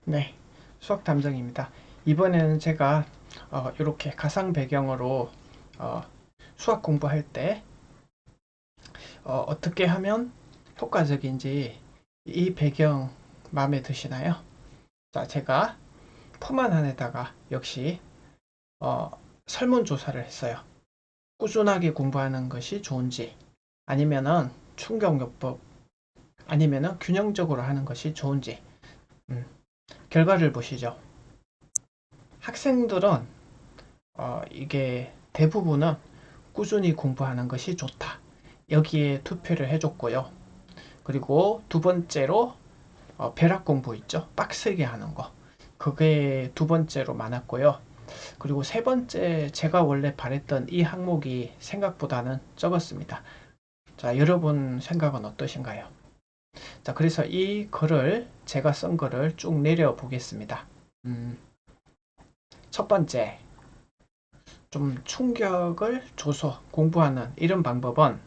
네, 수학 탐정입니다. 이번에는 제가 이렇게 가상 배경으로 어, 수학 공부할 때 떻게 하면 효과적인지 이 배경 마음에 드시나요? 자, 제가 폼안안에다가 역시 어, 설문조사를 했어요. 꾸준하게 공부하는 것이 좋은지 아니면은 충격요법 아니면은 균형적으로 하는 것이 좋은지 음, 결과를 보시죠. 학생들은 이게 대부분은 꾸준히 공부하는 것이 좋다. 여기에 투표를 해줬고요. 그리고 두 번째로 벼락 공부 있죠. 빡세게 하는 거. 그게 두 번째로 많았고요. 그리고 세 번째 제가 원래 바랬던 이 항목이 생각보다는 적었습니다. 자, 여러분 생각은 어떠신가요? 자, 그래서 이 글을 제가 쓴 글을 쭉 내려 보겠습니다. 첫 번째, 좀 충격을 줘서 공부하는 이런 방법은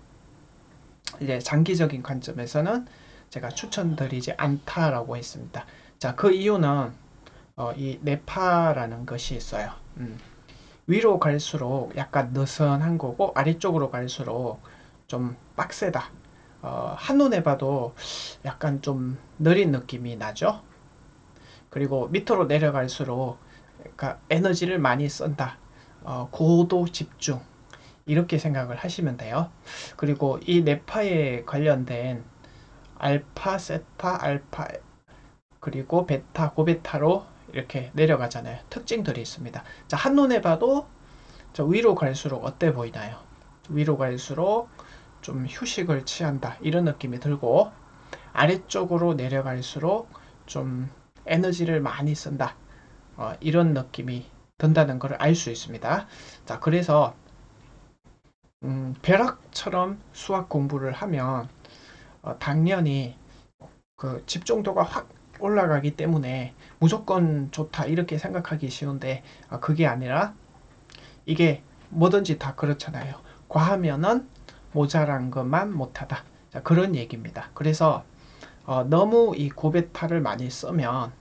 이제 장기적인 관점에서는 제가 추천드리지 않다라고 했습니다. 자, 그 이유는 이 뇌파라는 것이 있어요. 위로 갈수록 약간 느슨한 거고 아래쪽으로 갈수록 좀 빡세다. 한눈에 봐도 약간 좀 느린 느낌이 나죠. 그리고 밑으로 내려갈수록 그러니까 에너지를 많이 쓴다. 고도 집중 이렇게 생각을 하시면 돼요. 그리고 이 뇌파에 관련된 알파, 세타, 알파 그리고 베타, 고베타로 이렇게 내려가잖아요. 특징들이 있습니다. 자, 한눈에 봐도 저 위로 갈수록 어때 보이나요? 위로 갈수록 좀 휴식을 취한다 이런 느낌이 들고 아래쪽으로 내려갈수록 좀 에너지를 많이 쓴다 이런 느낌이 든다는 것을 알 수 있습니다. 자, 그래서 벼락처럼 수학 공부를 하면 당연히 그 집중도가 확 올라가기 때문에 무조건 좋다 이렇게 생각하기 쉬운데 그게 아니라 이게 뭐든지 다 그렇잖아요. 과하면은 모자란 것만 못하다. 자, 그런 얘기입니다. 그래서 너무 이 고베타를 많이 쓰면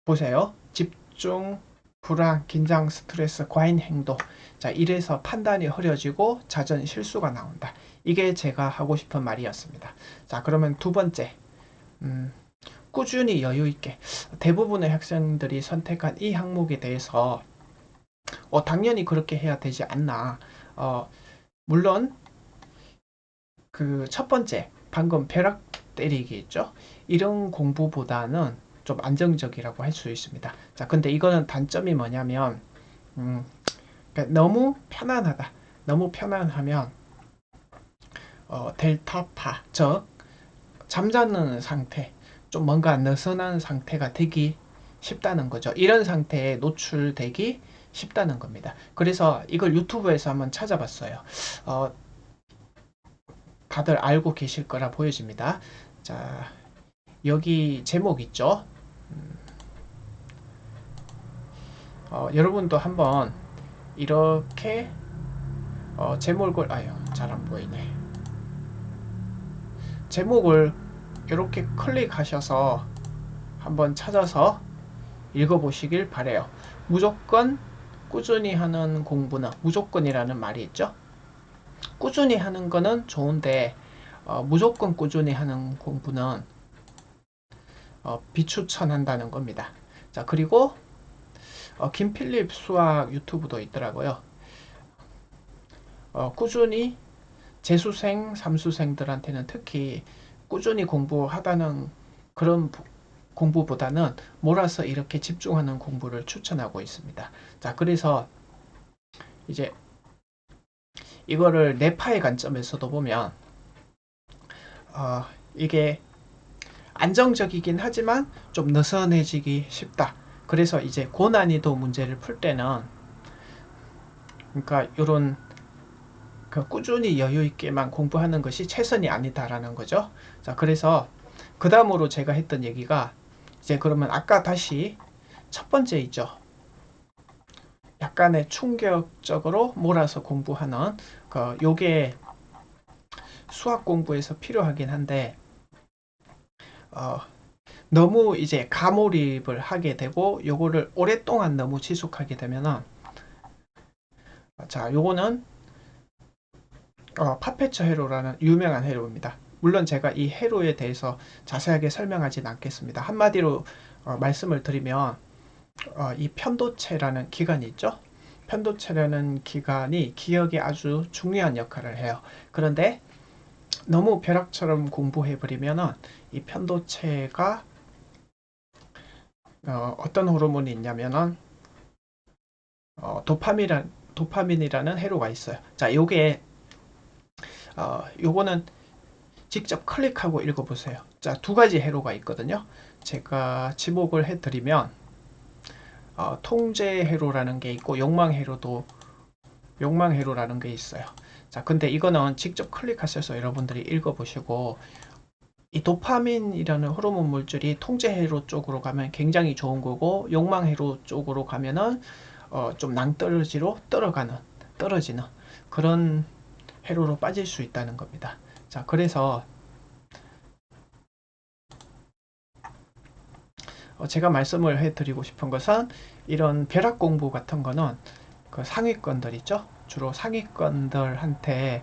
보세요. 집중, 불안, 긴장, 스트레스, 과잉 행동. 자, 이래서 판단이 흐려지고 잦은 실수가 나온다. 이게 제가 하고 싶은 말이었습니다. 자, 그러면 두 번째. 음, 꾸준히 여유 있게 대부분의 학생들이 선택한 이 항목에 대해서 당연히 그렇게 해야 되지 않나. 물론 그 첫 번째 방금 벼락 때리기 있죠. 이런 공부보다는 좀 안정적이라고 할 수 있습니다. 자, 근데 이거는 단점이 뭐냐면 그러니까 너무 편안하다. 너무 편안하면 델타파, 즉 잠자는 상태, 좀 뭔가 느슨한 상태가 되기 쉽다는 거죠. 이런 상태에 노출되기 쉽다는 겁니다. 그래서 이걸 유튜브에서 한번 찾아봤어요. 어, 다들 알고 계실 거라 보여집니다. 자, 여기 제목 있죠? 여러분도 한번 이렇게 제목을 아유 잘 안 보이네. 제목을 이렇게 클릭하셔서 한번 찾아서 읽어보시길 바래요. 무조건 꾸준히 하는 공부는 무조건이라는 말이 있죠. 꾸준히 하는 거는 좋은데 무조건 꾸준히 하는 공부는 비추천한다는 겁니다. 자, 그리고 김필립 수학 유튜브도 있더라고요. 꾸준히 재수생, 삼수생들한테는 특히 꾸준히 공부하다는 그런 공부보다는 몰아서 이렇게 집중하는 공부를 추천하고 있습니다. 자, 그래서 이제 이거를 뇌파의 관점에서도 보면 이게 안정적이긴 하지만 좀 느슨해지기 쉽다. 그래서 이제 고난이도 문제를 풀 때는 그러니까 이런 그 꾸준히 여유 있게만 공부하는 것이 최선이 아니다라는 거죠. 자, 그래서 그 다음으로 제가 했던 얘기가 이제 그러면 아까 다시 첫 번째 있죠. 약간의 충격적으로 몰아서 공부하는 요게 수학 공부에서 필요하긴 한데 어, 너무 이제 가몰입을 하게 되고 요거를 오랫동안 너무 지속하게 되면은 자 요거는 파페처 회로라는 유명한 회로입니다. 물론 제가 이 회로에 대해서 자세하게 설명하진 않겠습니다. 한마디로 말씀을 드리면 이 편도체라는 기관이 있죠. 편도체라는 기관이 기억에 아주 중요한 역할을 해요. 그런데 너무 벼락처럼 공부해버리면은 이 편도체가 어떤 호르몬이 있냐면은 도파민이라는 회로가 있어요. 자, 요거는 직접 클릭하고 읽어보세요. 자, 두 가지 회로가 있거든요. 제가 지목을 해드리면 통제 회로라는 게 있고 욕망 회로라는 게 있어요. 자, 근데 이거는 직접 클릭하셔서 여러분들이 읽어보시고 이 도파민이라는 호르몬 물질이 통제 회로 쪽으로 가면 굉장히 좋은 거고 욕망 회로 쪽으로 가면은 좀 낭떠러지로 떨어지는 그런 회로로 빠질 수 있다는 겁니다. 자, 그래서 제가 말씀을 해드리고 싶은 것은 이런 벼락 공부 같은 거는 그 상위권들 있죠? 주로 상위권들한테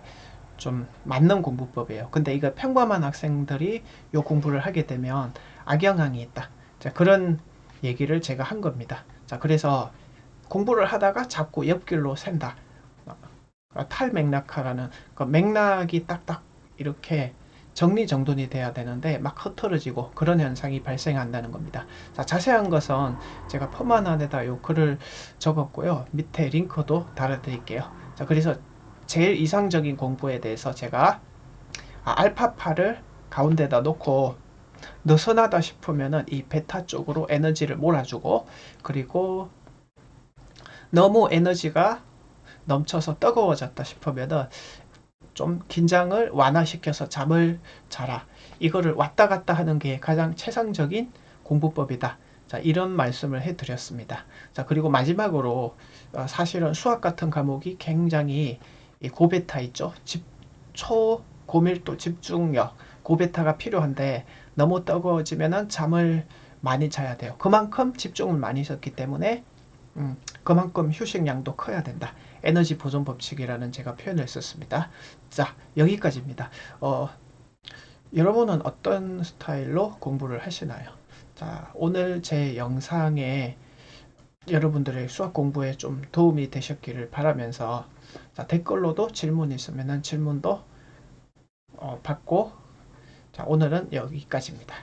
좀 맞는 공부법이에요. 근데 이거 평범한 학생들이 요 공부를 하게 되면 악영향이 있다. 자, 그런 얘기를 제가 한 겁니다. 자, 그래서 공부를 하다가 자꾸 옆길로 샌다. 탈맥락화라는 그 맥락이 딱딱 이렇게 정리정돈이 돼야 되는데 막 흐트러지고 그런 현상이 발생한다는 겁니다. 자, 자세한 것은 제가 펌한 안에다 요 글을 적었고요. 밑에 링크도 달아드릴게요. 자, 그래서 제일 이상적인 공부에 대해서 제가 알파파를 가운데다 놓고 느슨하다 싶으면은 이 베타 쪽으로 에너지를 몰아주고 그리고 너무 에너지가 넘쳐서 뜨거워졌다 싶으면은 좀 긴장을 완화시켜서 잠을 자라. 이거를 왔다 갔다 하는 게 가장 최상적인 공부법이다. 자, 이런 말씀을 해드렸습니다. 자, 그리고 마지막으로 사실은 수학 같은 과목이 굉장히 이 고베타 있죠. 초고밀도 집중력, 고베타가 필요한데 너무 뜨거워지면은 잠을 많이 자야 돼요. 그만큼 집중을 많이 했기 때문에 그만큼 휴식량도 커야 된다. 에너지 보존 법칙이라는 제가 표현을 썼습니다. 자, 여기까지입니다. 여러분은 어떤 스타일로 공부를 하시나요? 자, 오늘 제 영상에 여러분들의 수학 공부에 좀 도움이 되셨기를 바라면서 자, 댓글로도 질문 있으면 질문도 받고 자, 오늘은 여기까지입니다.